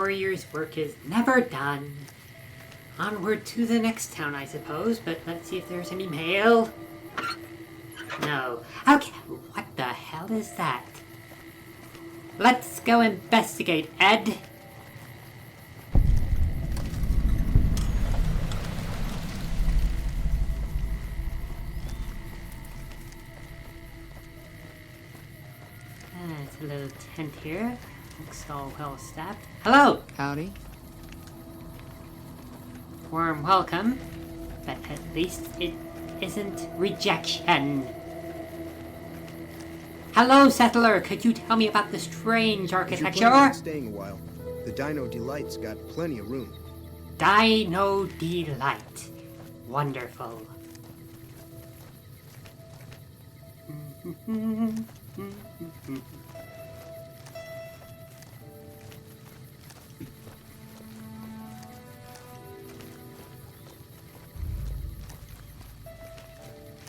warrior's work is never done. Onward to the next town, I suppose, but let's see if there's any mail. No. Okay, what the hell is that? Let's go investigate, Ed. There's a little tent here. Looks all well staffed. Hello! Howdy. Warm welcome, but at least it isn't rejection. Hello, settler. Could you tell me about the strange architecture? If you're planning on staying a while, the Dino Delight's got plenty of room. Dino Delight. Wonderful.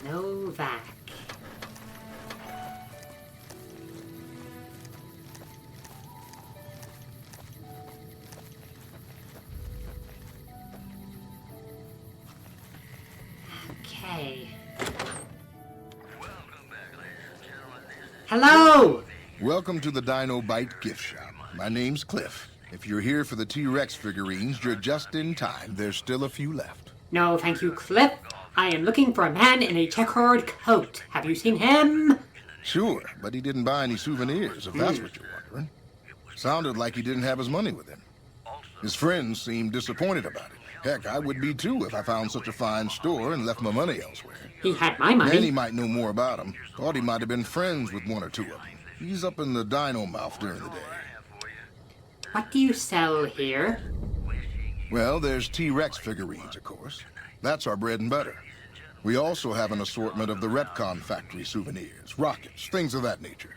NoVac. Okay. Hello! Welcome to the Dino Bite gift shop. My name's Cliff. If you're here for the T-Rex figurines, you're just in time. There's still a few left. No, thank you, Cliff. I am looking for a man in a checkered coat. Have you seen him? Sure, but he didn't buy any souvenirs, if that's what you're wondering. Sounded like he didn't have his money with him. His friends seemed disappointed about it. Heck, I would be too if I found such a fine store and left my money elsewhere. He had my money. Manny might know more about him. Thought he might have been friends with one or two of them. He's up in the dino mouth during the day. What do you sell here? Well, there's T-Rex figurines, of course. That's our bread and butter. We also have an assortment of the Repcon factory souvenirs, rockets, things of that nature.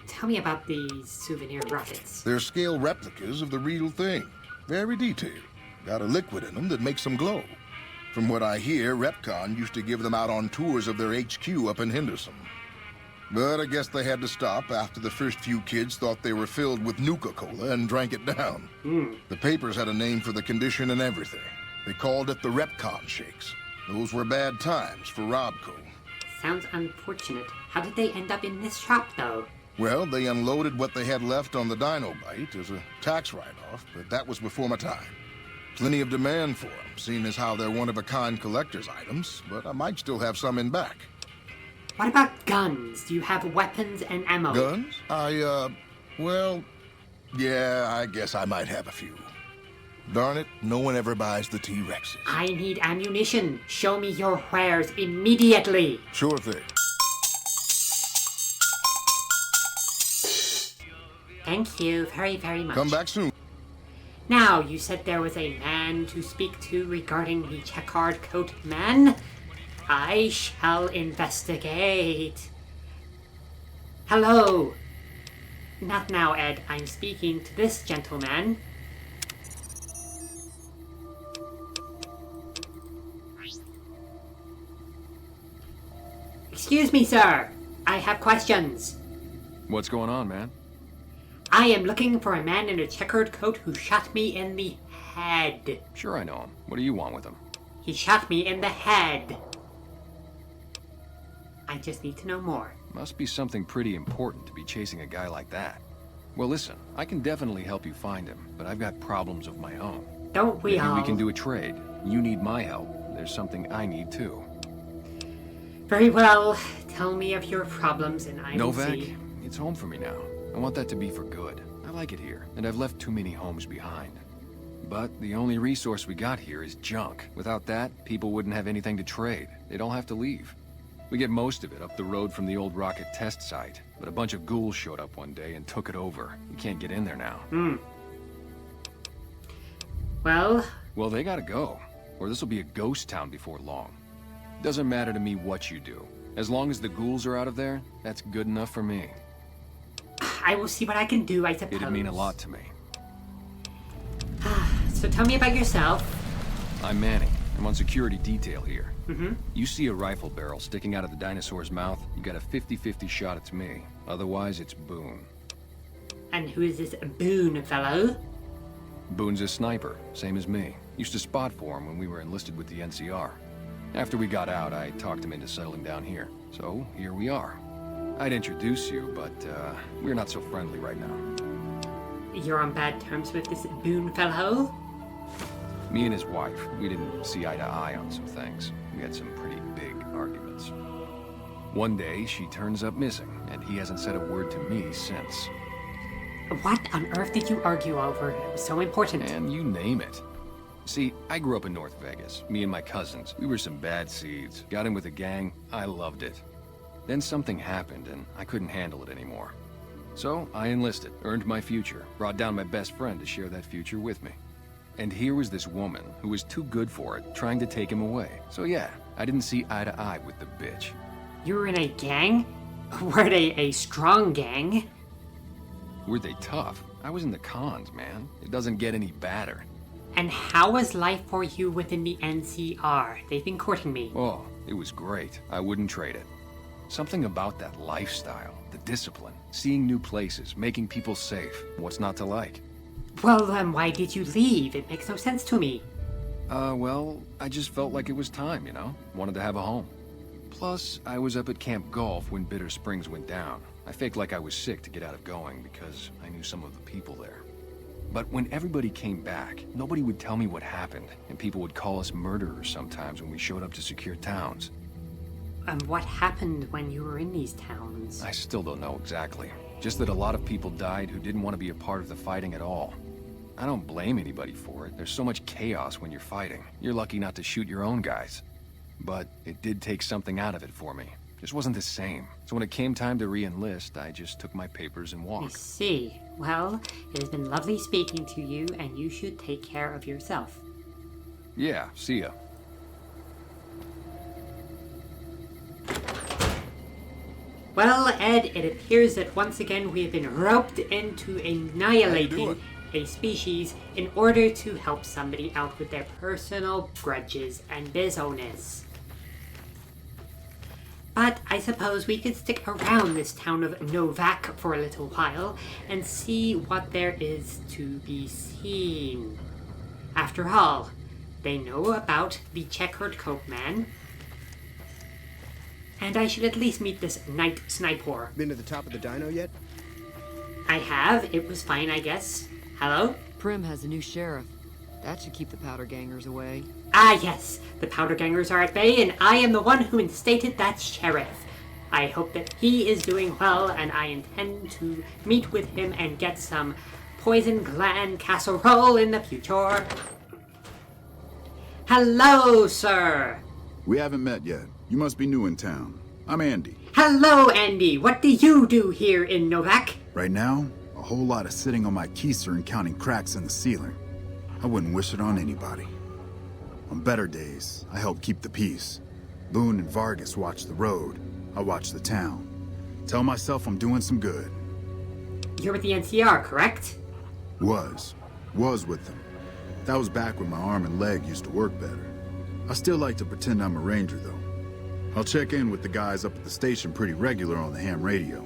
Tell me about these souvenir rockets. They're scale replicas of the real thing. Very detailed. Got a liquid in them that makes them glow. From what I hear, Repcon used to give them out on tours of their HQ up in Henderson. But I guess they had to stop after the first few kids thought they were filled with Nuka-Cola and drank it down. The papers had a name for the condition and everything. They called it the Repcon Shakes. Those were bad times for Robco. Sounds unfortunate. How did they end up in this shop, though? Well, they unloaded what they had left on the Dino Bite as a tax write-off, but that was before my time. Plenty of demand for them, seeing as how they're one-of-a-kind collector's items, but I might still have some in back. What about guns? Do you have weapons and ammo? Guns? Well, yeah, I guess I might have a few. Darn it, no one ever buys the T-Rexes. I need ammunition. Show me your wares immediately. Sure thing. Thank you very, very much. Come back soon. Now, you said there was a man to speak to regarding the checkered coat man. I shall investigate. Hello. Not now, Ed. I'm speaking to this gentleman. Excuse me, sir. I have questions. What's going on, man? I am looking for a man in a checkered coat who shot me in the head. Sure I know him. What do you want with him? He shot me in the head. I just need to know more. Must be something pretty important to be chasing a guy like that. Well, listen, I can definitely help you find him, but I've got problems of my own. Don't we Maybe all? we can do a trade. You need my help. There's something I need too. Very well. Tell me of your problems and I will NoVac? see. It's home for me now. I want that to be for good. I like it here, and I've left too many homes behind. But the only resource we got here is junk. Without that, people wouldn't have anything to trade. They'd all have to leave. We get most of it up the road from the old rocket test site, but a bunch of ghouls showed up one day and took it over. We can't get in there now. Well, they gotta go, or this'll be a ghost town before long. Doesn't matter to me what you do. As long as the ghouls are out of there, that's good enough for me. I will see what I can do, I suppose. It'd mean a lot to me. So tell me about yourself. I'm Manny. I'm on security detail here. Mm-hmm. You see a rifle barrel sticking out of the dinosaur's mouth, you got a 50-50 shot it's me. Otherwise, it's Boone. And who is this Boone fellow? Boone's a sniper, same as me. Used to spot for him when we were enlisted with the NCR. After we got out, I talked him into settling down here. So, here we are. I'd introduce you, but, we're not so friendly right now. You're on bad terms with this Boone fellow? Me and his wife, we didn't see eye to eye on some things. We had some pretty big arguments. One day, she turns up missing, and he hasn't said a word to me since. What on earth did you argue over? It was so important. And you name it. See, I grew up in North Vegas. Me and my cousins. We were some bad seeds. Got in with a gang. I loved it. Then something happened, and I couldn't handle it anymore. So, I enlisted, earned my future, brought down my best friend to share that future with me. And here was this woman who was too good for it, trying to take him away. So yeah, I didn't see eye to eye with the bitch. You were in a gang? Were they a strong gang? Were they tough? I was in the cons, man. It doesn't get any badder. And how was life for you within the NCR? They've been courting me. Oh, it was great. I wouldn't trade it. Something about that lifestyle, the discipline, seeing new places, making people safe. What's not to like? Well, then why did you leave? It makes no sense to me. Well, I just felt like it was time, you know? Wanted to have a home. Plus, I was up at Camp Golf when Bitter Springs went down. I faked like I was sick to get out of going because I knew some of the people there. But when everybody came back, nobody would tell me what happened, and people would call us murderers sometimes when we showed up to secure towns. And what happened when you were in these towns? I still don't know exactly. Just that a lot of people died who didn't want to be a part of the fighting at all. I don't blame anybody for it. There's so much chaos when you're fighting. You're lucky not to shoot your own guys. But it did take something out of it for me. Just wasn't the same. So when it came time to re-enlist, I just took my papers and I walked. see. Well, it has been lovely speaking to you, and you should take care of yourself. Yeah, see ya. Well, Ed, it appears that once again we have been roped into annihilating a species in order to help somebody out with their personal grudges and business. But I suppose we could stick around this town of NoVac for a little while and see what there is to be seen. After all, they know about the checkered coat man, and I should at least meet this night sniper. Been to the top of the dino yet? I have. It was fine, I guess. Hello? Prim has a new sheriff. That should keep the powder gangers away. Ah, yes. The powder gangers are at bay, and I am the one who instated that sheriff. I hope that he is doing well, and I intend to meet with him and get some poison gland casserole in the future. Hello, sir. We haven't met yet. You must be new in town. I'm Andy. Hello, Andy. What do you do here in NoVac? Right now, a whole lot of sitting on my keister and counting cracks in the ceiling. I wouldn't wish it on anybody. On better days, I help keep the peace. Boone and Vargas watch the road. I watch the town. Tell myself I'm doing some good. You're with the NCR, correct? Was with them. That was back when my arm and leg used to work better. I still like to pretend I'm a ranger, though. I'll check in with the guys up at the station pretty regular on the ham radio.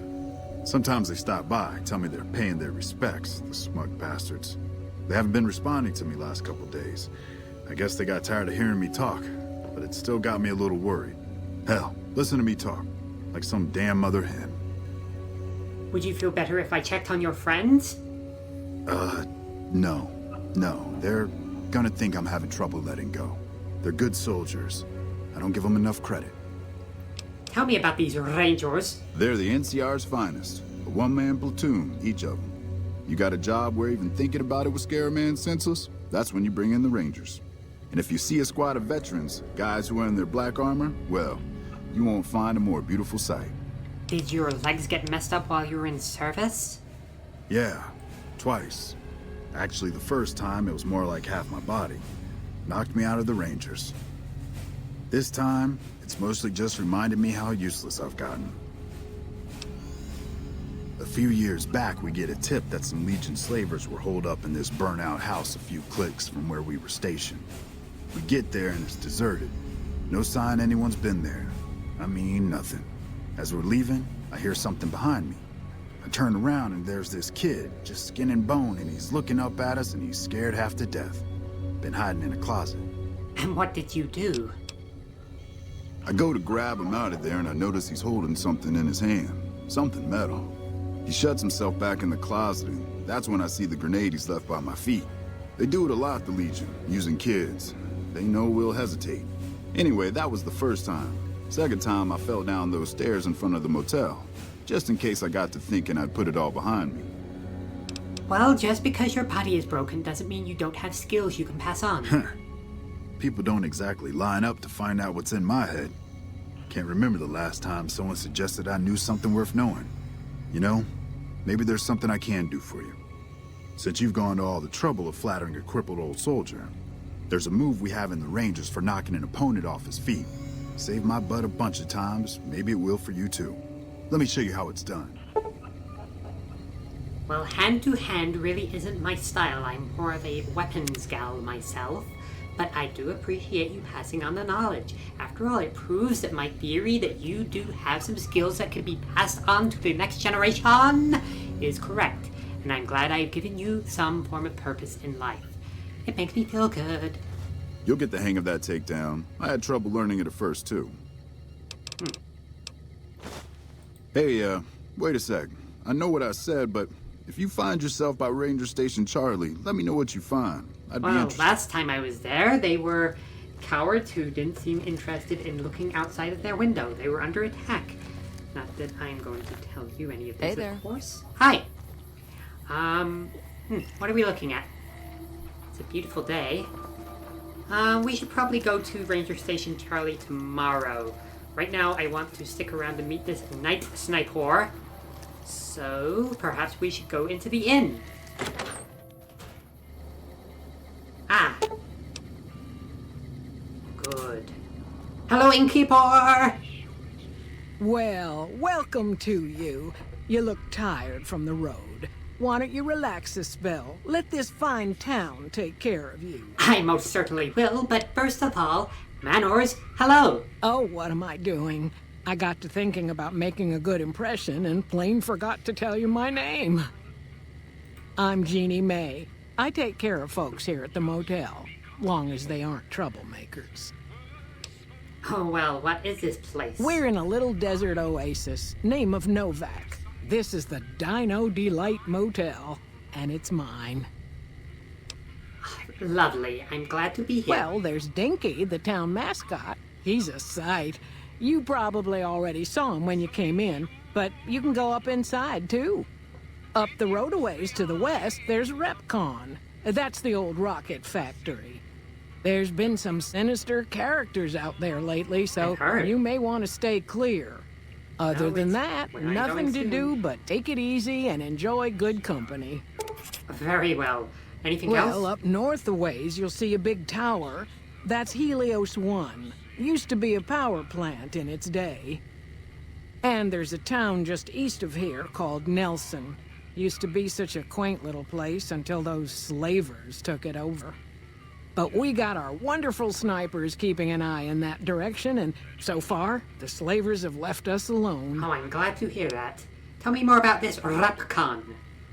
Sometimes they stop by, tell me they're paying their respects, the smug bastards. They haven't been responding to me last couple days. I guess they got tired of hearing me talk, but it still got me a little worried. Hell, listen to me talk, like some damn mother hen. Would you feel better if I checked on your friends? No. They're gonna think I'm having trouble letting go. They're good soldiers. I don't give them enough credit. Tell me about these rangers. They're the NCR's finest. A one-man platoon, each of them. You got a job where even thinking about it would scare a man senseless? That's when you bring in the Rangers. And if you see a squad of veterans, guys who are in their black armor, well, you won't find a more beautiful sight. Did your legs get messed up while you were in service? Yeah, twice. Actually, the first time it was more like half my body. Knocked me out of the Rangers. This time, it's mostly just reminded me how useless I've gotten. A few years back, we get a tip that some Legion slavers were holed up in this burnt-out house a few clicks from where we were stationed. We get there and it's deserted. No sign anyone's been there. I mean, nothing. As we're leaving, I hear something behind me. I turn around and there's this kid, just skin and bone, and he's looking up at us and he's scared half to death. Been hiding in a closet. And what did you do? I go to grab him out of there and I notice he's holding something in his hand. Something metal. He shuts himself back in the closet and that's when I see the grenade he's left by my feet. They do it a lot, the Legion, using kids. They know we'll hesitate. Anyway, that was the first time. Second time, I fell down those stairs in front of the motel. Just in case I got to thinking I'd put it all behind me. Well, just because your body is broken doesn't mean you don't have skills you can pass on. People don't exactly line up to find out what's in my head. Can't remember the last time someone suggested I knew something worth knowing. You know, maybe there's something I can do for you. Since you've gone to all the trouble of flattering a crippled old soldier, there's a move we have in the Rangers for knocking an opponent off his feet. Saved my butt a bunch of times, maybe it will for you too. Let me show you how it's done. Well, hand-to-hand really isn't my style. I'm more of a weapons gal myself. But I do appreciate you passing on the knowledge. After all, it proves that my theory that you do have some skills that could be passed on to the next generation is correct. And I'm glad I've given you some form of purpose in life. It makes me feel good. You'll get the hang of that takedown. I had trouble learning it at first, too. Hey, wait a sec. I know what I said, but if you find yourself by Ranger Station Charlie, let me know what you find. I'd be Well, interested. last time I was there, they were cowards who didn't seem interested in looking outside of their window. They were under attack. Not that I'm going to tell you any of this, Hey there. of course. Hi. What are we looking at? It's a beautiful day. We should probably go to Ranger Station Charlie tomorrow. Right now, I want to stick around to meet this night sniper. So, perhaps we should go into the inn. Ah. Good. Hello, innkeeper! Well, welcome to you. You look tired from the road. Why don't you relax a spell? Let this fine town take care of you. I most certainly will, but first of all, Manors, hello! Oh, what am I doing? I got to thinking about making a good impression and plain forgot to tell you my name. I'm Jeannie May. I take care of folks here at the motel, long as they aren't troublemakers. Oh, well, what is this place? We're in a little desert oasis, name of NoVac. This is the Dino Delight Motel, and it's mine. Lovely. I'm glad to be here. Well, there's Dinky, the town mascot. He's a sight. You probably already saw him when you came in, but you can go up inside, too. Up the road a ways to the west, there's RepCon. That's the old rocket factory. There's been some sinister characters out there lately, so I've heard. you may want to stay clear. Other than that, we're not nothing going to to. do but take it easy and enjoy good company. Very well. Anything Well, else? up north a ways, you'll see a big tower. That's Helios 1. Used to be a power plant in its day. And there's a town just east of here called Nelson. Used to be such a quaint little place until those slavers took it over. But we got our wonderful snipers keeping an eye in that direction, and so far, the slavers have left us alone. Oh, I'm glad to hear that. Tell me more about this RepCon.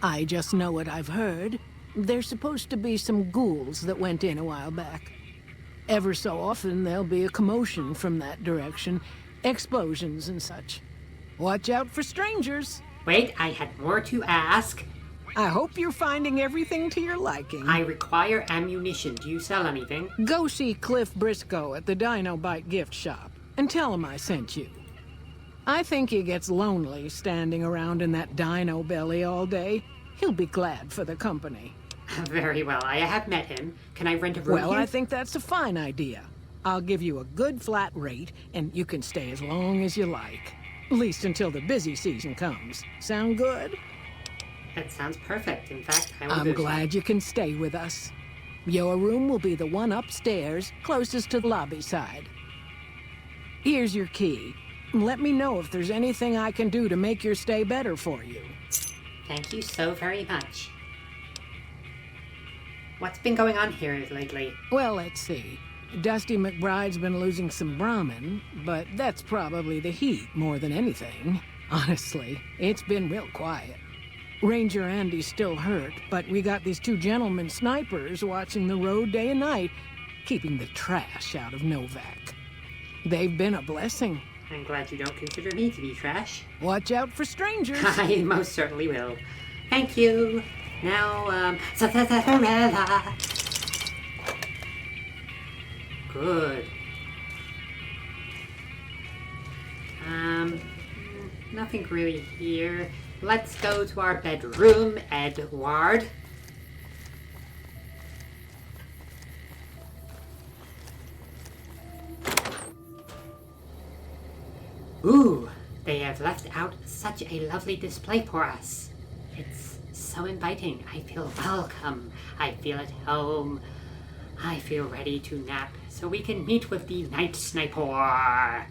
I just know what I've heard. There's supposed to be some ghouls that went in a while back. Ever so often, there'll be a commotion from that direction. Explosions and such. Watch out for strangers. Wait, I had more to ask. I hope you're finding everything to your liking. I require ammunition. Do you sell anything? Go see Cliff Briscoe at the Dino Bite gift shop and tell him I sent you. I think he gets lonely standing around in that dino belly all day. He'll be glad for the company. Very well. I have met him. Can I rent a room Well, here? I think that's a fine idea. I'll give you a good flat rate, and you can stay as long as you like. At least until the busy season comes. Sound good? That sounds perfect. In fact, I will I'm do so. glad you can stay with us. Your room will be the one upstairs, closest to the lobby side. Here's your key. Let me know if there's anything I can do to make your stay better for you. Thank you so very much. What's been going on here lately? Well, let's see. Dusty McBride's been losing some Brahmin, but that's probably the heat more than anything. Honestly, it's been real quiet. Ranger Andy's still hurt, but we got these two gentlemen snipers watching the road day and night, keeping the trash out of NoVac. They've been a blessing. I'm glad you don't consider me to be trash. Watch out for strangers. I most certainly will. Thank you. Now, sarsaparilla. Good. Nothing really here. Let's go to our bedroom, Edward. Ooh, they have left out such a lovely display for us. It's so inviting. I feel welcome. I feel at home. I feel ready to nap so we can meet with the night sniper.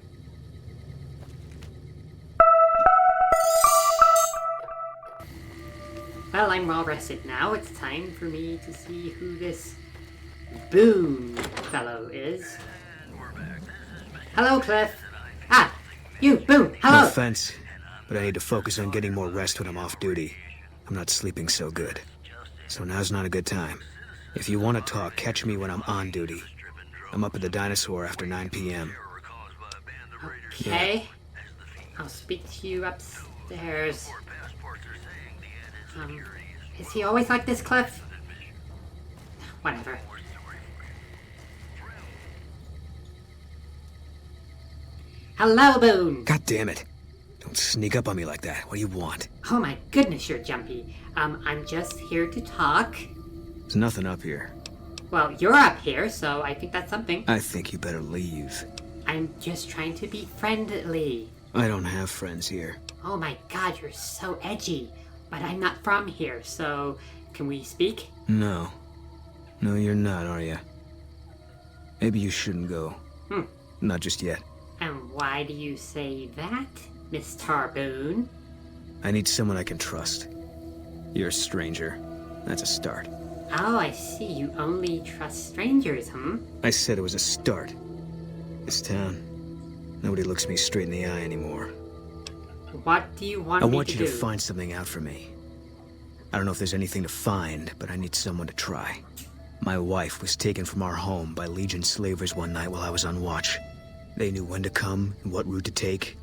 Well, I'm well rested now. It's time for me to see who this Boone fellow is. Hello, Cliff. Ah, you, Boone. Hello. No offense, but I need to focus on getting more rest when I'm off duty. I'm not sleeping so good. So now's not a good time. If you want to talk, catch me when I'm on duty. I'm up at the Dinosaur after 9 p.m. Okay. Yeah. I'll speak to you upstairs. Is he always like this, Cliff? Whatever. Hello, Boone! God damn it. Don't sneak up on me like that. What do you want? Oh my goodness, you're jumpy. I'm just here to talk. There's nothing up here. Well, you're up here, so I think that's something. I think you better leave. I'm just trying to be friendly. I don't have friends here. Oh my god, you're so edgy. But I'm not from here, so can we speak? No. No, you're not, are you? Maybe you shouldn't go. Not just yet. And why do you say that, Mr. Boone? I need someone I can trust. You're a stranger. That's a start. Oh, I see. You only trust strangers, I said it was a start. This town, nobody looks me straight in the eye anymore. What do you want me to do? I want you to find something out for me. I don't know if there's anything to find, but I need someone to try. My wife was taken from our home by Legion slavers one night while I was on watch. They knew when to come and what route to take,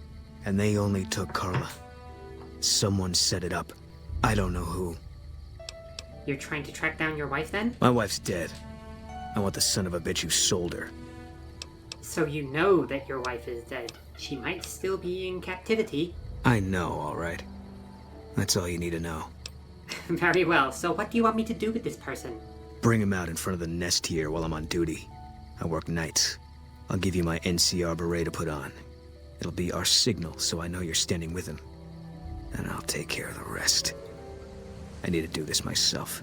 and they only took Carla. Someone set it up. I don't know who. You're trying to track down your wife, then? My wife's dead. I want the son of a bitch who sold her. So you know that your wife is dead. She might still be in captivity. I know, all right. That's all you need to know. Very well. So what do you want me to do with this person? Bring him out in front of the nest here while I'm on duty. I work nights. I'll give you my NCR beret to put on. It'll be our signal, so I know you're standing with him. And I'll take care of the rest. I need to do this myself.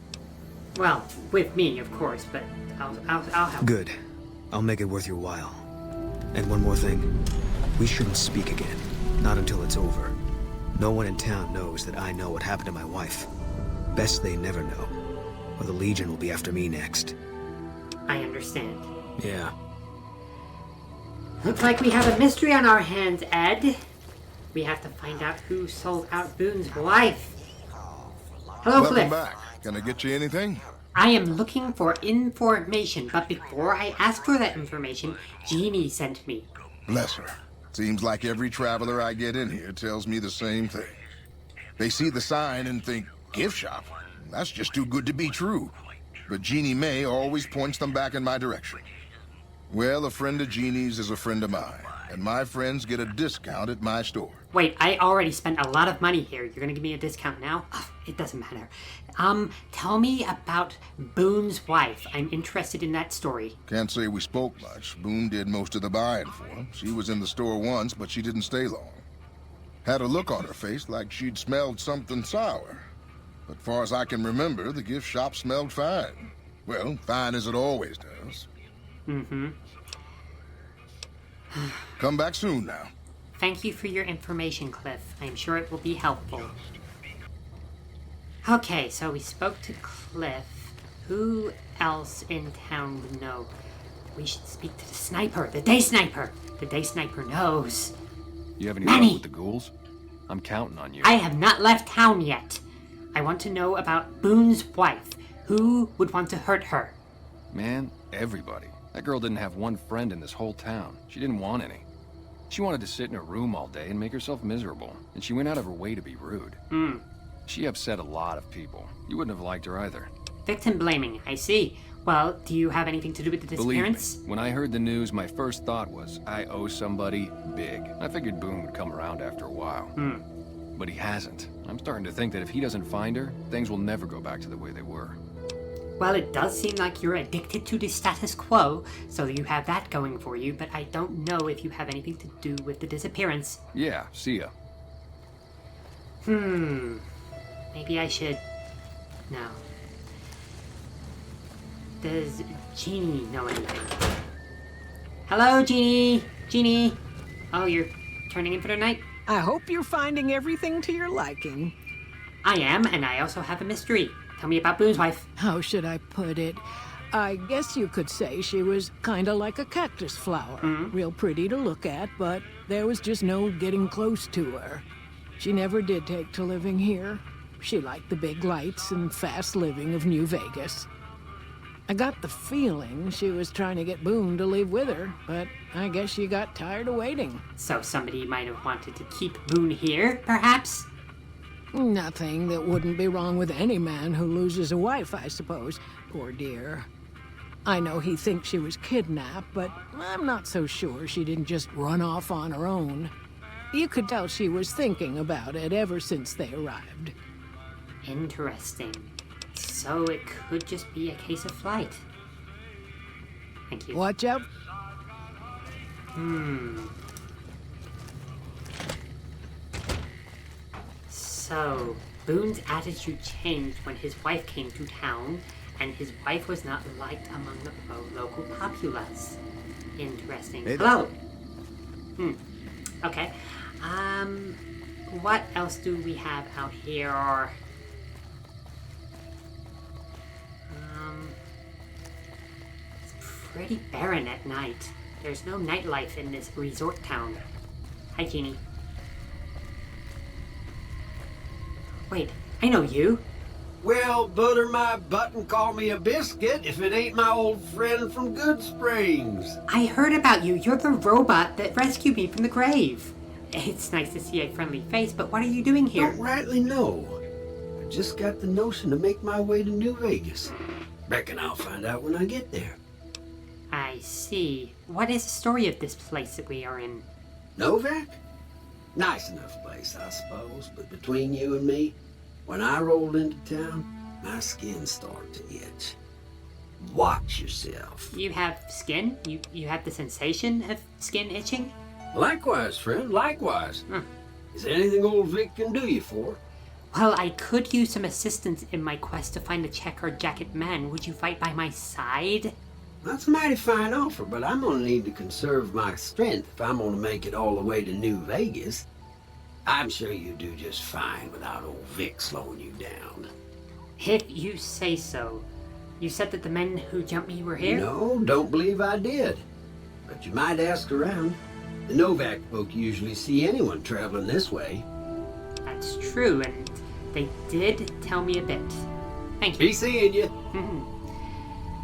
Well, with me, of course, but I'll help. Good. I'll make it worth your while. And one more thing. We shouldn't speak again. Not until it's over. No one in town knows that I know what happened to my wife. Best they never know. Or the Legion will be after me next. I understand. Yeah. Looks like we have a mystery on our hands, Ed. We have to find out who sold out Boone's wife. Hello, Welcome Cliff. back. Can I get you anything? I am looking for information, but before I ask for that information, Jeannie sent me. Bless her. Seems like every traveler I get in here tells me the same thing. They see the sign and think, gift shop? That's just too good to be true. But Jeannie May always points them back in my direction. Well, a friend of Jeannie's is a friend of mine, and my friends get a discount at my store. Wait, I already spent a lot of money here. You're gonna give me a discount now? Oh, it doesn't matter. Tell me about Boone's wife. I'm interested in that story. Can't say we spoke much. Boone did most of the buying for him. She was in the store once, but she didn't stay long. Had a look on her face like she'd smelled something sour. But far as I can remember, the gift shop smelled fine. Well, fine as it always does. Come back soon now. Thank you for your information, Cliff. I'm sure it will be helpful. Okay, so we spoke to Cliff. Who else in town would know? We should speak to the sniper, the day sniper. The day sniper knows. You have any Manny! luck with the ghouls? I'm counting on you. I have not left town yet. I want to know about Boone's wife. Who would want to hurt her? Man, everybody. That girl didn't have one friend in this whole town. She didn't want any. She wanted to sit in her room all day and make herself miserable, and she went out of her way to be rude. She upset a lot of people. You wouldn't have liked her either. Victim blaming, I see. Well, do you have anything to do with the disappearance? Believe me, when I heard the news, my first thought was, I owe somebody big. I figured Boone would come around after a while. But he hasn't. I'm starting to think that if he doesn't find her, things will never go back to the way they were. Well, it does seem like you're addicted to the status quo, so you have that going for you, but I don't know if you have anything to do with the disappearance. Yeah, see ya. Maybe I should... No. Does Jeannie know anything? Hello, Jeannie! Jeannie! Oh, you're turning in for the night? I hope you're finding everything to your liking. I am, and I also have a mystery. Tell me about Boone's wife. How should I put it? I guess you could say she was kinda like a cactus flower. Real pretty to look at, but there was just no getting close to her. She never did take to living here. She liked the big lights and fast living of New Vegas. I got the feeling she was trying to get Boone to live with her, but I guess she got tired of waiting. So somebody might have wanted to keep Boone here, perhaps? Nothing that wouldn't be wrong with any man who loses a wife, I suppose. Poor dear. I know he thinks she was kidnapped, but I'm not so sure she didn't just run off on her own. You could tell she was thinking about it ever since they arrived. Interesting. So it could just be a case of flight. Thank you. Watch out. So, Boone's attitude changed when his wife came to town, and his wife was not liked among the local populace. Interesting. Hey, Hello! Okay. What else do we have out here? It's pretty barren at night. There's no nightlife in this resort town. Hi, Jeannie. Wait, I know you. Well, butter my butt and call me a biscuit if it ain't my old friend from Good Springs. I heard about you. You're the robot that rescued me from the grave. It's nice to see a friendly face, but what are you doing here? Don't rightly know. I just got the notion to make my way to New Vegas. Reckon I'll find out when I get there. I see. What is the story of this place that we are in? NoVac? Nice enough place, I suppose, but between you and me, when I roll into town, my skin starts to itch. Watch yourself. You have skin? You have the sensation of skin itching? Likewise, friend, likewise. Is there anything old Vic can do you for? Well, I could use some assistance in my quest to find the checker jacket man. Would you fight by my side? That's a mighty fine offer, but I'm gonna need to conserve my strength if I'm gonna make it all the way to New Vegas. I'm sure you do just fine without old Vic slowing you down. If you say so. You said that the men who jumped me were here? No, don't believe I did. But you might ask around. The NoVac folk usually see anyone traveling this way. That's true, and they did tell me a bit. Thank you. Be seeing you.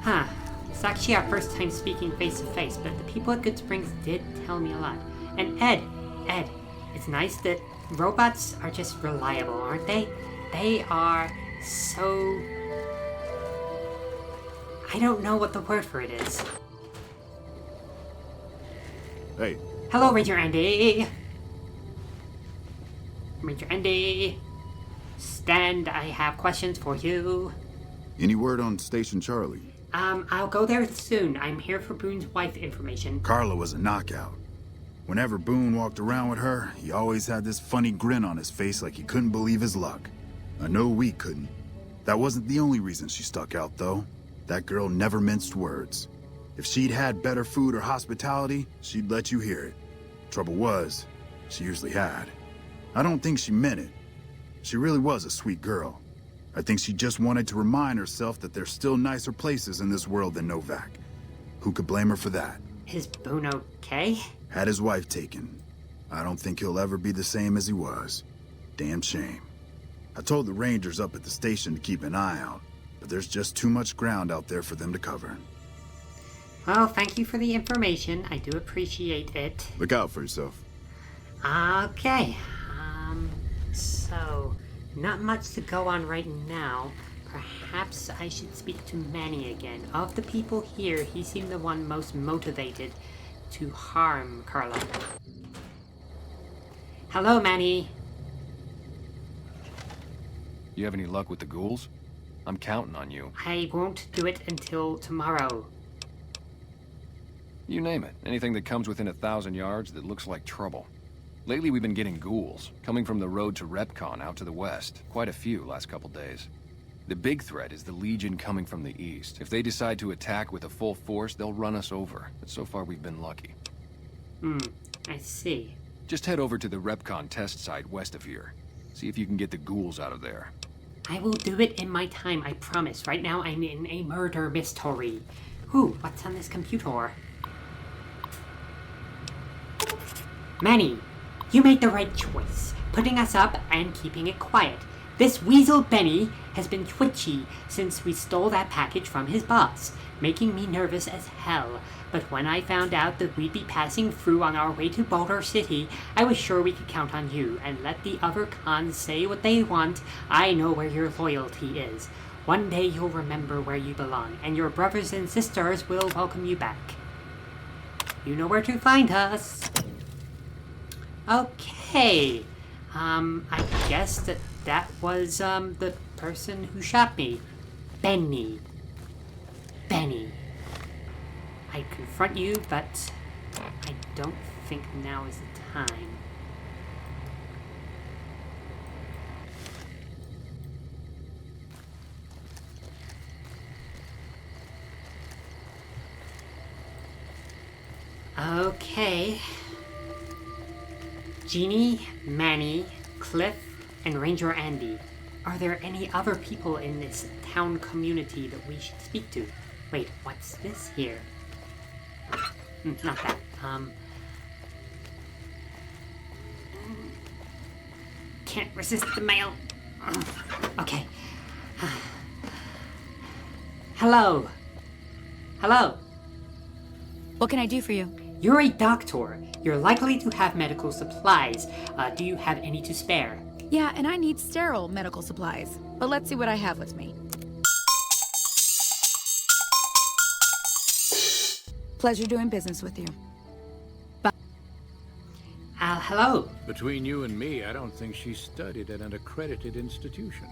Huh. It's actually our first time speaking face to face, but the people at Good Springs did tell me a lot. And Ed, it's nice that robots are just reliable, aren't they? They are so... I don't know what the word for it is. Hey, Hello, Ranger Andy. Ranger Andy. Stand, I have questions for you. any word on Station Charlie? I'll go there soon. I'm here for Boone's wife information. Carla was a knockout. Whenever Boone walked around with her, he always had this funny grin on his face like he couldn't believe his luck. I know we couldn't. That wasn't the only reason she stuck out, though. That girl never minced words. If she'd had better food or hospitality, she'd let you hear it. Trouble was, she usually had. I don't think she meant it. She really was a sweet girl. I think she just wanted to remind herself that there's still nicer places in this world than NoVac. Who could blame her for that? Is Boone okay? Had his wife taken. I don't think he'll ever be the same as he was. Damn shame. I told the rangers up at the station to keep an eye out, but there's just too much ground out there for them to cover. Well, thank you for the information. I do appreciate it. Look out for yourself. Okay. So, not much to go on right now. Perhaps I should speak to Manny again. Of the people here, he seemed the one most motivated to harm Carla. Hello, Manny. You have any luck with the ghouls? I'm counting on you. I won't do it until tomorrow. You name it. Anything that comes within 1,000 yards that looks like trouble. Lately we've been getting ghouls, coming from the road to Repcon out to the west. Quite a few last couple days. The big threat is the Legion coming from the east. If they decide to attack with a full force, they'll run us over. But so far we've been lucky. I see. Just head over to the Repcon test site west of here. See if you can get the ghouls out of there. I will do it in my time, I promise. Right now I'm in a murder mystery. Ooh, what's on this computer? Manny, you made the right choice, putting us up and keeping it quiet. This weasel Benny has been twitchy since we stole that package from his boss, making me nervous as hell. But when I found out that we'd be passing through on our way to Boulder City, I was sure we could count on you, and let the other cons say what they want. I know where your loyalty is. One day you'll remember where you belong, and your brothers and sisters will welcome you back. You know where to find us. Okay. I guess that was, the person who shot me. Benny. I'd confront you, but I don't think now is the time. Okay. Jeannie, Manny, Cliff, and Ranger Andy. Are there any other people in this town community that we should speak to? Wait, what's this here? Not that. Can't resist the mail. Okay. Hello. What can I do for you? You're a doctor. You're likely to have medical supplies. Do you have any to spare? Yeah, and I need sterile medical supplies. But let's see what I have with me. Pleasure doing business with you. Bye. Hello. Between you and me, I don't think she studied at an accredited institution.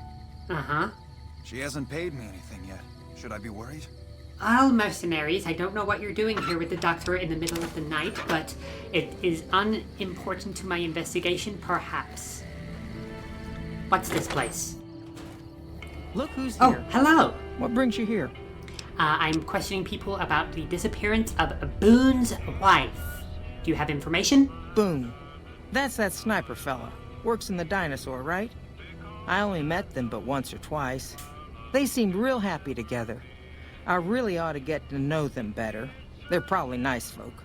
Uh-huh. She hasn't paid me anything yet. Should I be worried? All mercenaries, I don't know what you're doing here with the doctor in the middle of the night, but it is unimportant to my investigation, perhaps. What's this place? Look who's Oh, here. hello. What brings you here? I'm questioning people about the disappearance of Boone's wife. Do you have information? Boone. That's that sniper fella. Works in the dinosaur, right? I only met them but once or twice. They seemed real happy together. I really ought to get to know them better. They're probably nice folk.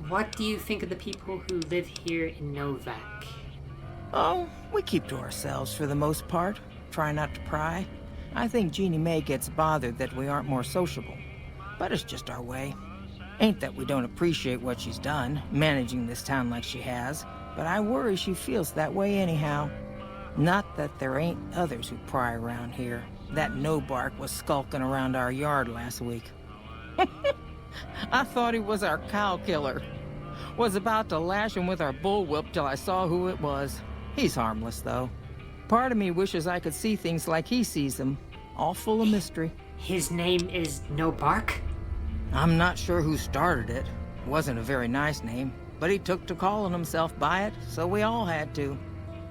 What do you think of the people who live here in NoVac? Oh, we keep to ourselves for the most part. Try not to pry. I think Jeannie Mae gets bothered that we aren't more sociable. But it's just our way. Ain't that we don't appreciate what she's done, managing this town like she has, but I worry she feels that way anyhow. Not that there ain't others who pry around here. That no-bark was skulking around our yard last week. I thought he was our cow killer. Was about to lash him with our bullwhip till I saw who it was. He's harmless, though. Part of me wishes I could see things like he sees them, all full of mystery. His name is No Bark? I'm not sure who started it. Wasn't a very nice name, but he took to calling himself by it, so we all had to.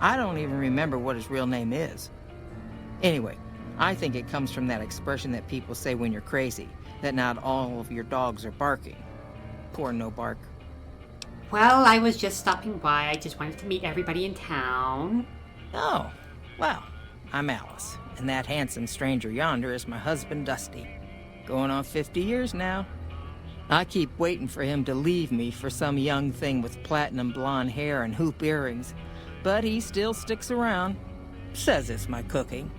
I don't even remember what his real name is. Anyway, I think it comes from that expression that people say when you're crazy, that not all of your dogs are barking. Poor No Bark. Well, I was just stopping by. I just wanted to meet everybody in town. Oh, well, I'm Alice, and that handsome stranger yonder is my husband, Dusty. Going on 50 years now. I keep waiting for him to leave me for some young thing with platinum blonde hair and hoop earrings, but he still sticks around. Says it's my cooking.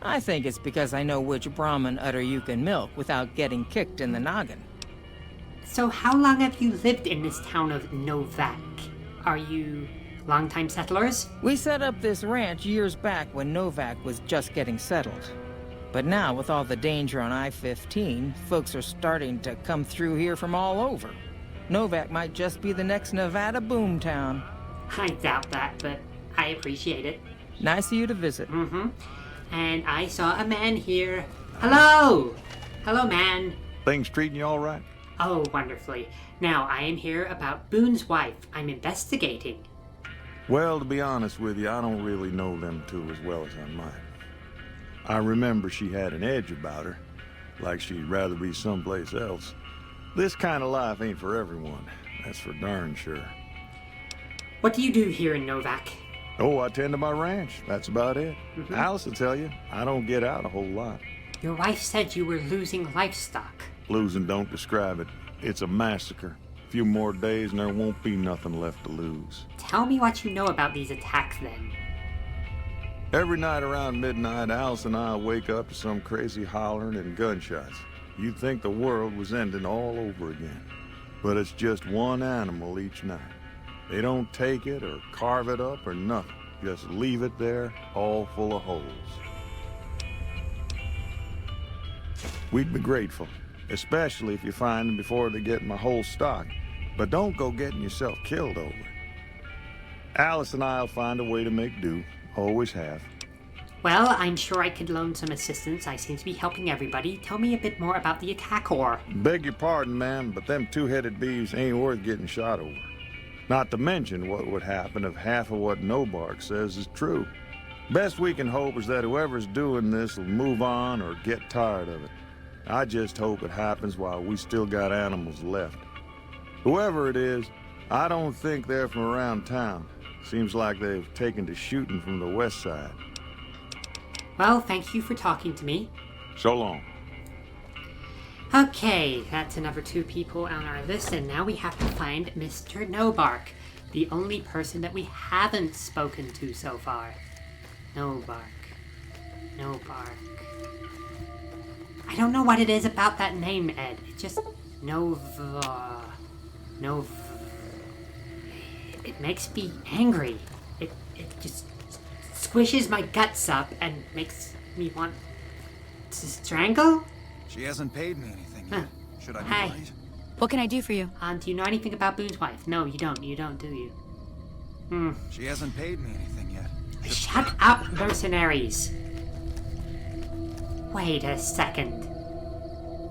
I think it's because I know which Brahmin udder you can milk without getting kicked in the noggin. So how long have you lived in this town of NoVac? Are you longtime settlers? We set up this ranch years back when NoVac was just getting settled. But now, with all the danger on I-15, folks are starting to come through here from all over. NoVac might just be the next Nevada boomtown. I doubt that, but I appreciate it. Nice of you to visit. Mm-hmm. And I saw a man here. Hello! Hello, man. Things treating you all right? Oh, wonderfully. Now, I am here about Boone's wife. I'm investigating. Well, to be honest with you, I don't really know them two as well as I might. I remember she had an edge about her, like she'd rather be someplace else. This kind of life ain't for everyone, that's for darn sure. What do you do here in NoVac? Oh, I tend to my ranch, that's about it. Mm-hmm. Alice will tell you, I don't get out a whole lot. Your wife said you were losing livestock. Losing don't describe it. It's a massacre. A few more days and there won't be nothing left to lose. Tell me what you know about these attacks, then. Every night around midnight, Alice and I wake up to some crazy hollering and gunshots. You'd think the world was ending all over again. But it's just one animal each night. They don't take it or carve it up or nothing. Just leave it there, all full of holes. We'd be grateful, especially if you find them before they get my whole stock. But don't go getting yourself killed over it. Alice and I'll find a way to make do. Always have. Well, I'm sure I could loan some assistance. I seem to be helping everybody. Tell me a bit more about the attack, or... Beg your pardon, ma'am, but them two-headed beeves ain't worth getting shot over. Not to mention what would happen if half of what Nobark says is true. Best we can hope is that whoever's doing this will move on or get tired of it. I just hope it happens while we still got animals left. Whoever it is, I don't think they're from around town. Seems like they've taken to shooting from the west side. Well, thank you for talking to me. So long. Okay, that's another 2 people on our list, and now we have to find Mr. Nobark, the only person that we haven't spoken to so far. Nobark. I don't know what it is about that name, Ed. It just... It makes me angry. It just squishes my guts up and makes me want to strangle? She hasn't paid me anything yet. Should I be Hi. worried? What can I do for you? Do you know anything about Boone's wife? No, you don't. You don't, do you? She hasn't paid me anything yet. Shut up, mercenaries! Wait a second.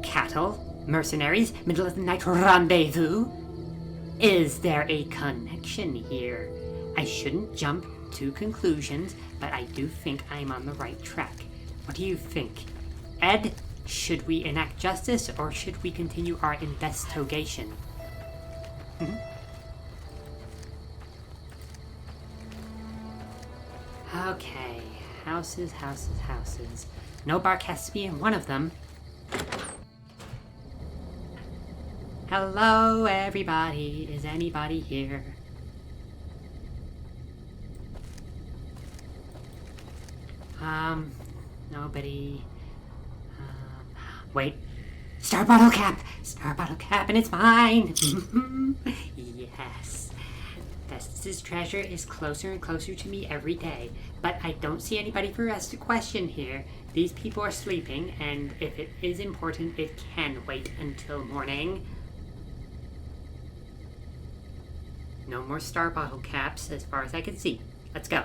Cattle? Mercenaries? Middle of the night rendezvous? Is there a connection here? I shouldn't jump to conclusions, but I do think I'm on the right track. What do you think? Ed, should we enact justice or should we continue our investigation? Okay, houses. Nobark has to be in one of them. Hello, everybody. Is anybody here? Nobody. Wait. Star bottle cap, and it's mine. Yes. Festus's treasure is closer and closer to me every day, but I don't see anybody for us to question here. These people are sleeping, and if it is important, it can wait until morning. No more star bottle caps as far as I can see. Let's go.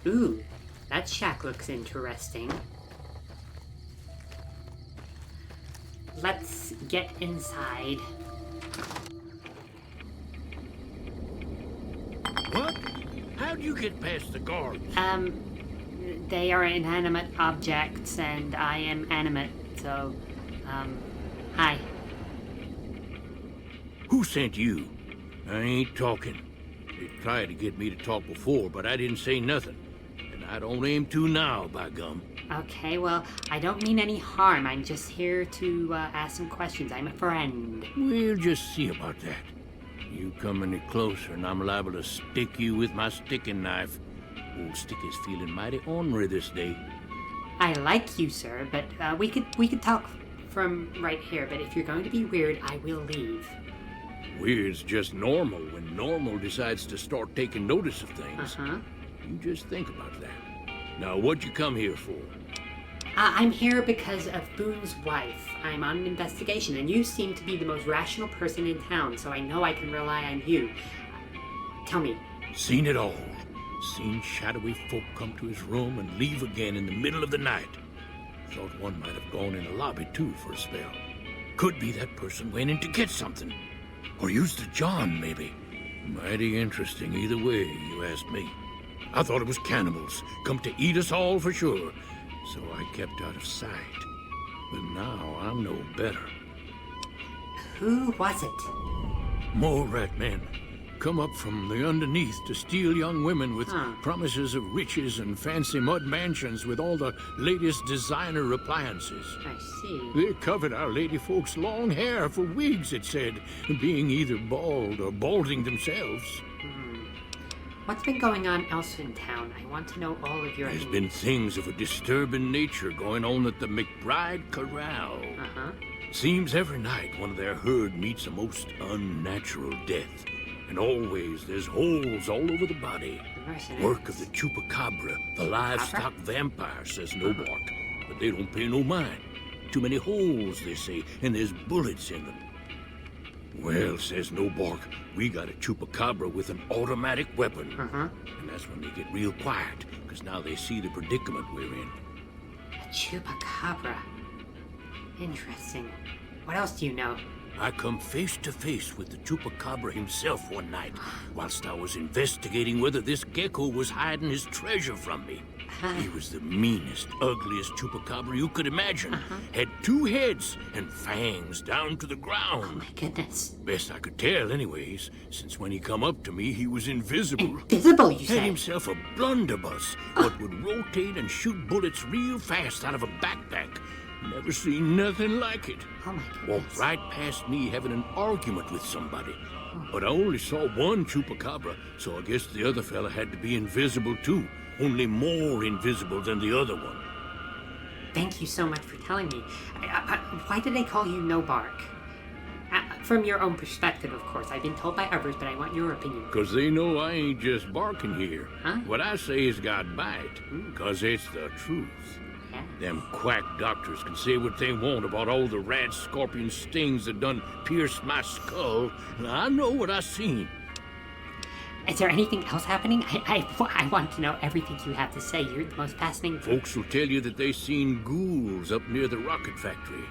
Ooh, that shack looks interesting. Let's get inside. What? How'd you get past the guards? They are inanimate objects, and I am animate, so, hi. Who sent you? I ain't talking. They tried to get me to talk before, but I didn't say nothing. And I don't aim to now, by gum. Okay, well, I don't mean any harm. I'm just here to ask some questions. I'm a friend. We'll just see about that. You come any closer and I'm liable to stick you with my sticking knife. Old Stick is feeling mighty ornery this day. I like you, sir, but we could talk from right here. But if you're going to be weird, I will leave. Weird's just normal when normal decides to start taking notice of things. Uh-huh. You just think about that. Now, what'd you come here for? I'm here because of Boone's wife. I'm on an investigation, and you seem to be the most rational person in town, so I know I can rely on you. Tell me. Seen it all. Seen shadowy folk come to his room and leave again in the middle of the night. Thought one might have gone in the lobby, too, for a spell. Could be that person went in to get something. Or used the John, maybe. Mighty interesting either way, you ask me. I thought it was cannibals, come to eat us all for sure. So I kept out of sight. But now I know better. Who was it? More rat men. Come up from the underneath to steal young women with promises of riches and fancy mud mansions with all the latest designer appliances. I see. They covered our lady folks' long hair for wigs, it said, being either bald or balding themselves. What's been going on else in town? I want to know all of your There's opinions. been things of a disturbing nature going on at the McBride Corral. Uh-huh. Seems every night one of their herd meets a most unnatural death. And always there's holes all over the body. Work of the chupacabra, the livestock vampire, says NoVac. But they don't pay no mind. Too many holes, they say, and there's bullets in them. Well, says NoVac, we got a chupacabra with an automatic weapon. And that's when they get real quiet, because now they see the predicament we're in. A chupacabra. Interesting. What else do you know? I come face to face with the chupacabra himself one night, whilst I was investigating whether this gecko was hiding his treasure from me. He was the meanest, ugliest chupacabra you could imagine. Had 2 heads and fangs down to the ground. Oh my goodness. Best I could tell anyways, since when he come up to me, he was invisible. Invisible, you Had say? himself a blunderbuss, what would rotate and shoot bullets real fast out of a backpack. Never seen nothing like it. Oh my goodness. Walked right past me having an argument with somebody. But I only saw one chupacabra, so I guess the other fella had to be invisible too. Only more invisible than the other one. Thank you so much for telling me. Why did they call you No Bark? From your own perspective, of course. I've been told by others, but I want your opinion. 'Cause they know I ain't just barking here. Huh? What I say has got bite, 'cause it's the truth. Yeah. Them quack doctors can say what they want about all the rat scorpion stings that done pierced my skull. And I know what I seen. Is there anything else happening? I want to know everything you have to say. You're the most fascinating. Folks will tell you that they seen ghouls up near the rocket factory.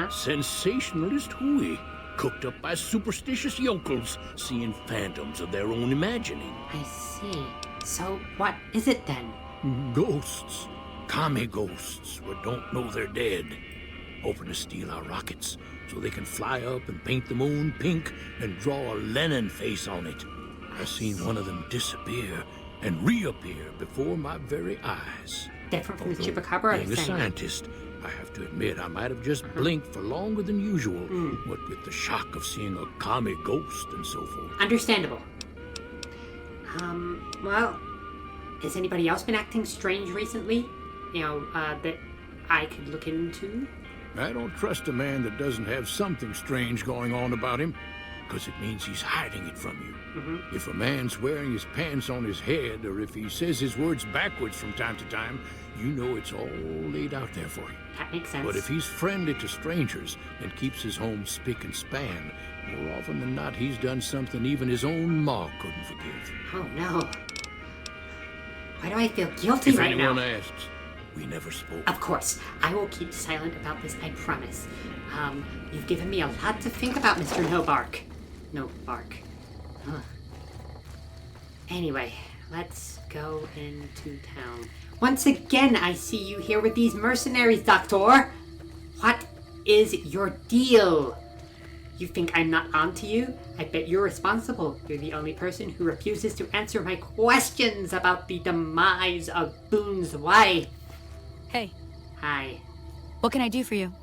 Sensationalist hooey, cooked up by superstitious yokels, seeing phantoms of their own imagining. I see. So what is it then? Ghosts. Commie ghosts what don't know they're dead. Hoping to steal our rockets so they can fly up and paint the moon pink and draw a Lenin face on it. I seen one of them disappear and reappear before my very eyes. Different from the chupacabra? Being a scientist, I have to admit I might have just blinked for longer than usual, what with the shock of seeing a commie ghost and so forth. Understandable. Well, has anybody else been acting strange recently? You know, that I could look into? I don't trust a man that doesn't have something strange going on about him, because it means he's hiding it from you. If a man's wearing his pants on his head, or if he says his words backwards from time to time, you know it's all laid out there for you. That makes sense. But if he's friendly to strangers and keeps his home spick and span, more often than not he's done something even his own ma couldn't forgive. Oh no. Why do I feel guilty If right now? anyone asks, we never spoke. Of course. I will keep silent about this, I promise. You've given me a lot to think about, Mr. No Bark. No Bark. Huh. Anyway, let's go into town. Once again, I see you here with these mercenaries, Doctor. What is your deal? You think I'm not onto you? I bet you're responsible. You're the only person who refuses to answer my questions about the demise of Boone's wife. Hey. Hi. What can I do for you?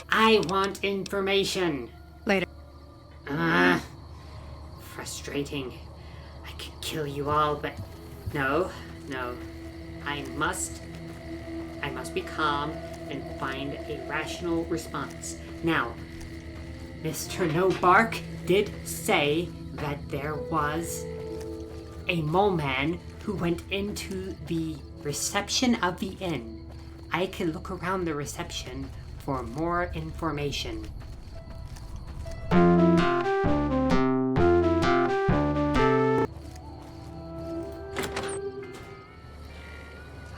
I want information. Later. frustrating. I could kill you all, but no. I must be calm and find a rational response. Now, Mr. No Bark did say that there was a mole man who went into the reception of the inn. I can look around the reception for more information.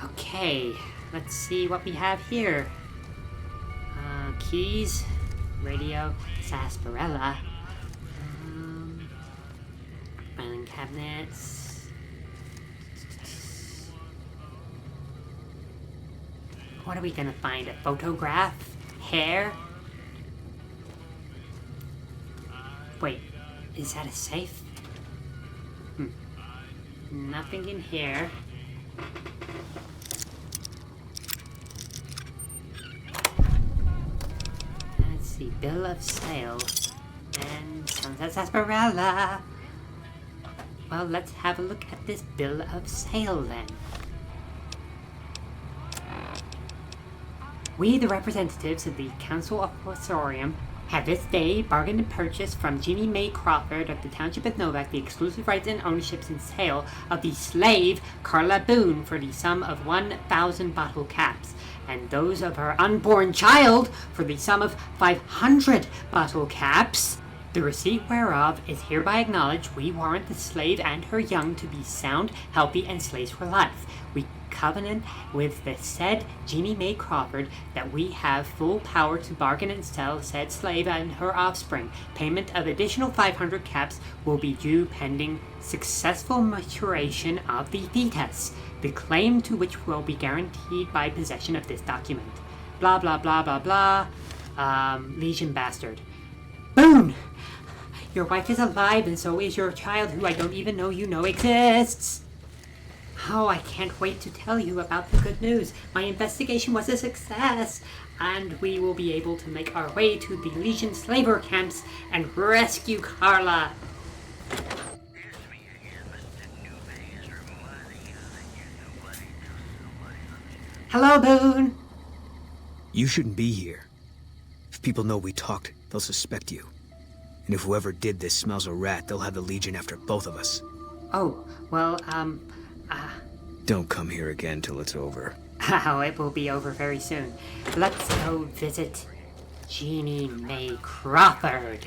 Okay, let's see what we have here. Keys, radio, sarsaparilla, filing cabinets. What are we gonna find? A photograph? Hair? Wait, is that a safe? Nothing in here. Let's see, bill of sale and sunset sarsaparilla. Well, let's have a look at this bill of sale then. We, the representatives of the Council of Fossorium, have this day bargained and purchased from Jeannie Mae Crawford of the Township of NoVac the exclusive rights and ownerships and sale of the slave Carla Boone for the sum of 1,000 bottle caps, and those of her unborn child for the sum of 500 bottle caps. The receipt whereof is hereby acknowledged. We warrant the slave and her young to be sound, healthy, and slaves for life. We covenant with the said Jeannie Mae Crawford that we have full power to bargain and sell said slave and her offspring. Payment of additional 500 caps will be due pending successful maturation of the fetus, the claim to which will be guaranteed by possession of this document. Blah blah blah blah blah. Legion bastard. Boone! Your wife is alive, and so is your child, who I don't even know you know exists. Oh, I can't wait to tell you about the good news. My investigation was a success, and we will be able to make our way to the Legion slaver camps and rescue Carla. Hello, Boone. You shouldn't be here. If people know we talked, they'll suspect you. And if whoever did this smells a rat, they'll have the Legion after both of us. Oh, well, Don't come here again till it's over. Oh, it will be over very soon. Let's go visit Jeannie Mae Crawford.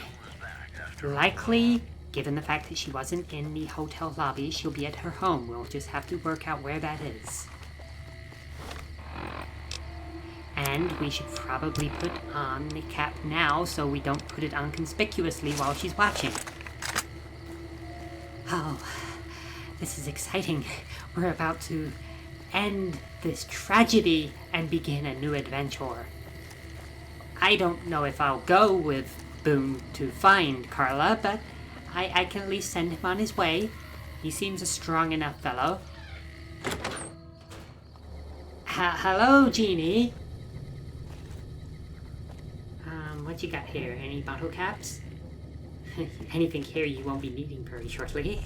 Likely, given the fact that she wasn't in the hotel lobby, she'll be at her home. We'll just have to work out where that is. And we should probably put on the cap now so we don't put it on conspicuously while she's watching. Oh, this is exciting. We're about to end this tragedy and begin a new adventure. I don't know if I'll go with Boone to find Carla, but I can at least send him on his way. He seems a strong enough fellow. Hello, Jeannie. What you got here? Any bottle caps? Anything here you won't be needing very shortly.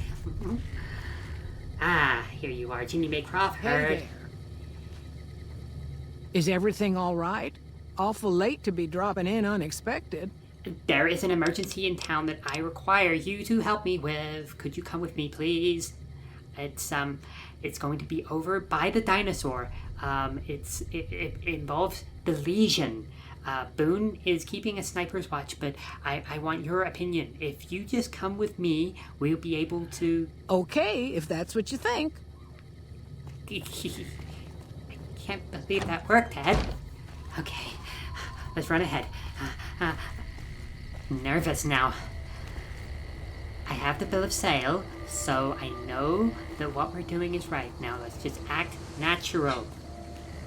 Here you are, Jeannie Mae Crawford. Hey there. Is everything all right? Awful late to be dropping in unexpected. There is an emergency in town that I require you to help me with. Could you come with me, please? It's going to be over by the dinosaur. It involves the Legion. Boone is keeping a sniper's watch, but I want your opinion. If you just come with me, we'll be able to... Okay, if that's what you think. I can't believe that worked, Ed. Okay, let's run ahead. Nervous now. I have the bill of sale, so I know that what we're doing is right. Now let's just act natural.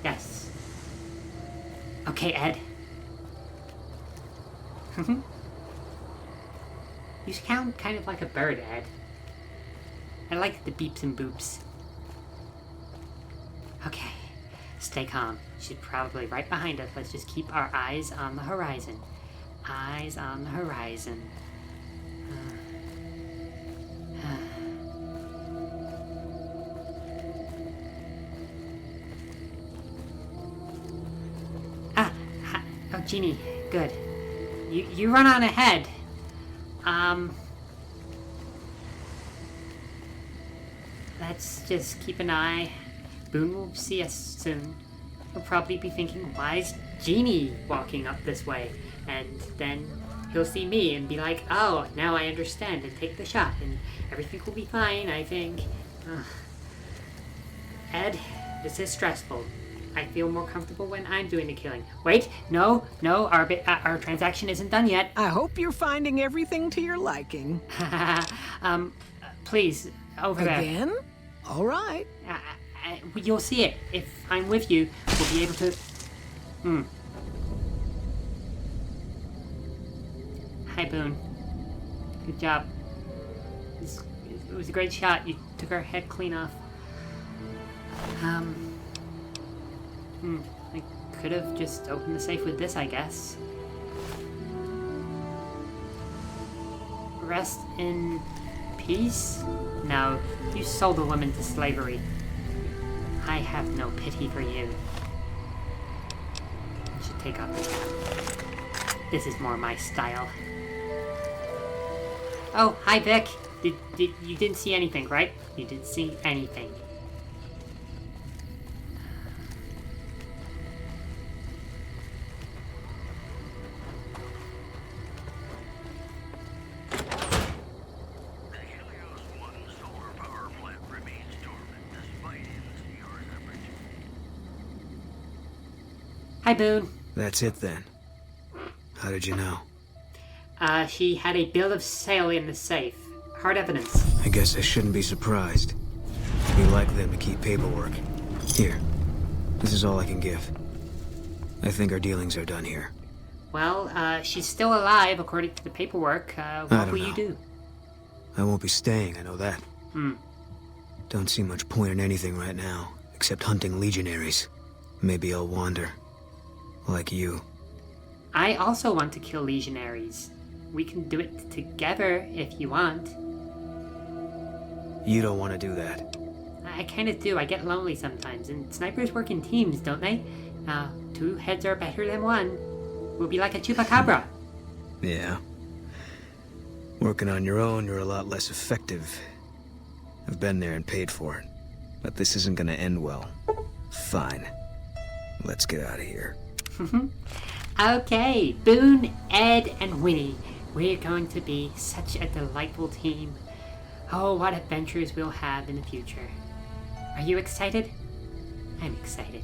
Yes. Okay, Ed. You sound kind of like a bird, Ed. I like the beeps and boops. Okay, stay calm. She's probably right behind us. Let's just keep our eyes on the horizon. Eyes on the horizon. Jeannie, good. You run on ahead. Let's just keep an eye. Boone will see us soon. He'll probably be thinking, why is Jeannie walking up this way? And then he'll see me and be like, oh, now I understand, and take the shot, and everything will be fine, I think. Ed, this is stressful. I feel more comfortable when I'm doing the killing. Wait, no, our transaction isn't done yet. I hope you're finding everything to your liking. Please, over there. Again? All right. You'll see it. If I'm with you, we'll be able to... Hi, Boone. Good job. It was a great shot. You took our head clean off. I could have just opened the safe with this, I guess. Rest in peace? No, you sold a woman to slavery. I have no pity for you. I should take off the cap. This is more my style. Oh, hi Vic. You didn't see anything, right? You didn't see anything. Hi, Boone. That's it then. How did you know? She had a bill of sale in the safe. Hard evidence. I guess I shouldn't be surprised. We like them to keep paperwork. Here. This is all I can give. I think our dealings are done here. Well, she's still alive according to the paperwork. What will you do? I won't be staying, I know that. Don't see much point in anything right now, except hunting legionaries. Maybe I'll wander. Like you. I also want to kill legionaries. We can do it together if you want. You don't want to do that. I kind of do. I get lonely sometimes, and snipers work in teams, don't they? Two heads are better than one. We'll be like a chupacabra. Yeah. Working on your own, you're a lot less effective. I've been there and paid for it. But this isn't gonna end well. Fine. Let's get out of here. Okay, Boone, Ed, and Winnie. We're going to be such a delightful team. Oh, what adventures we'll have in the future. Are you excited? I'm excited.